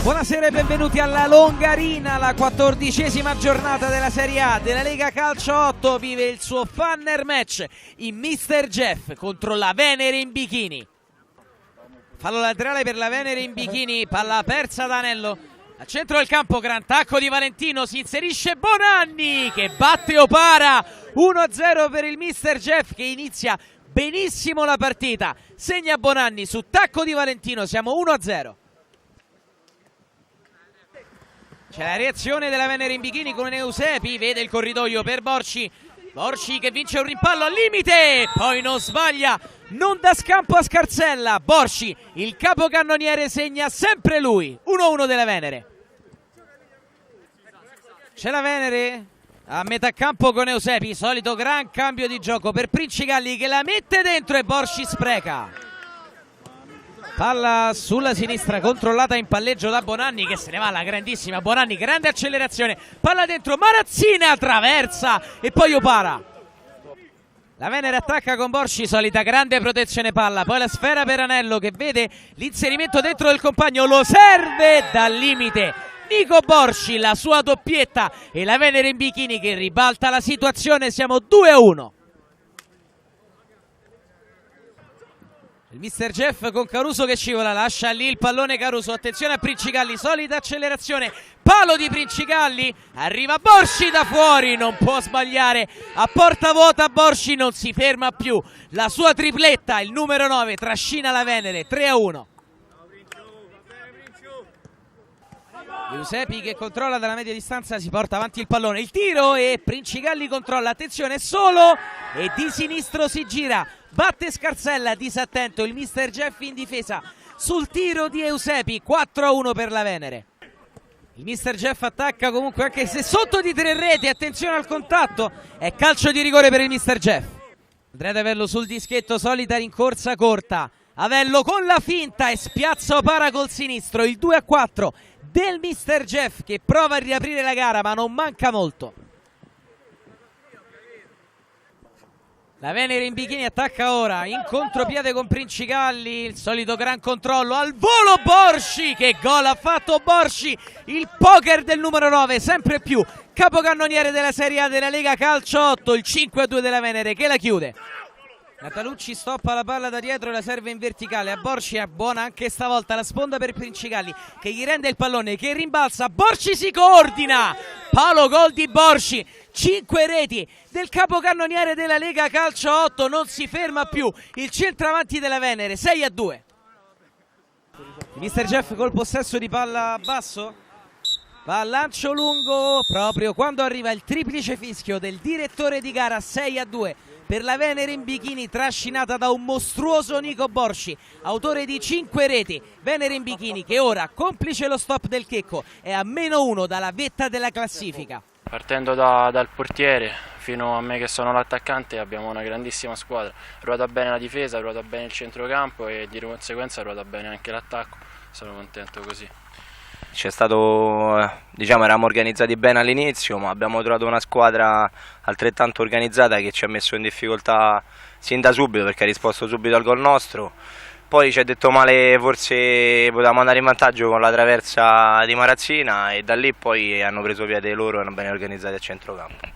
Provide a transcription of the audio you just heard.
Buonasera e benvenuti alla Longarina, la 14ª giornata della Serie A della Lega Calcio 8 vive il suo Funner Match in Mr. Jeff contro la Venere in bikini. Fallo laterale per la Venere in bikini, palla persa da Anello. Al centro del campo, gran tacco di Valentino, si inserisce Bonanni che batte Opara. 1-0 per il Mr. Jeff che inizia benissimo la partita. Segna Bonanni su tacco di Valentino, siamo 1-0. C'è la reazione della Venere in bikini con Eusepi, vede il corridoio per Borci. Borci che vince un rimpallo al limite, poi non sbaglia, non dà scampo a Scarsella. Borci, il capocannoniere, segna sempre lui. 1-1 della Venere. C'è la Venere a metà campo con Eusepi, solito gran cambio di gioco per Princigalli che la mette dentro e Borci spreca. Palla sulla sinistra controllata in palleggio da Bonanni che se ne va alla grandissima. Bonanni, grande accelerazione, palla dentro, Marazzina traversa e poi Opara. La Venere attacca con Borci, solita grande protezione palla, poi la sfera per Anello che vede l'inserimento dentro del compagno, lo serve dal limite Nico Borci, la sua doppietta e la Venere in bikini che ribalta la situazione. Siamo 2-1. Il Mr. Jeff con Caruso che scivola, lascia lì il pallone Caruso, attenzione a Princigalli, solita accelerazione, palo di Princigalli, arriva Borci da fuori, non può sbagliare, a porta vuota Borci non si ferma più, la sua tripletta, il numero 9, trascina la Venere, 3-1. Eusepi che controlla dalla media distanza, si porta avanti il pallone, il tiro e Princigalli controlla, attenzione solo e di sinistro si gira, batte Scarsella, disattento il Mr. Jeff in difesa sul tiro di Eusepi, 4-1 per la Venere. Il Mr. Jeff attacca comunque anche se sotto di 3 reti, attenzione al contatto, è calcio di rigore per il Mr. Jeff. Andrea Avello sul dischetto, solita rincorsa corta, Avello con la finta e spiazza Opara col sinistro, il 2-4 del Mr. Jeff che prova a riaprire la gara ma non manca molto. La Venere in bikini attacca ora in contropiede con Princigalli, il solito gran controllo al volo Borci, che gol ha fatto Borci, il poker del numero 9 sempre più capocannoniere della Serie A della Lega Calcio 8, il 5-2 della Venere che la chiude. Natalucci stoppa la palla da dietro e la serve in verticale a Borci, è buona anche stavolta la sponda per Princigalli che gli rende il pallone, che rimbalza, Borci si coordina, palo gol di Borci, 5 reti del capocannoniere della Lega Calcio 8, non si ferma più il centravanti della Venere, 6-2. Mr. Jeff col possesso di palla basso, va al lancio lungo proprio quando arriva il triplice fischio del direttore di gara, 6-2 per la Venere in bikini trascinata da un mostruoso Nico Borci, autore di 5 reti. Venere in bikini che ora, complice lo stop del Checco, è a -1 dalla vetta della classifica. Partendo dal portiere fino a me che sono l'attaccante abbiamo una grandissima squadra, ruota bene la difesa, ruota bene il centrocampo e di conseguenza ruota bene anche l'attacco, sono contento così. C'è stato, eravamo organizzati bene all'inizio, ma abbiamo trovato una squadra altrettanto organizzata che ci ha messo in difficoltà sin da subito perché ha risposto subito al gol nostro. Poi ci ha detto male, forse potevamo andare in vantaggio con la traversa di Marazzina e da lì poi hanno preso piede loro e erano ben organizzati a centrocampo.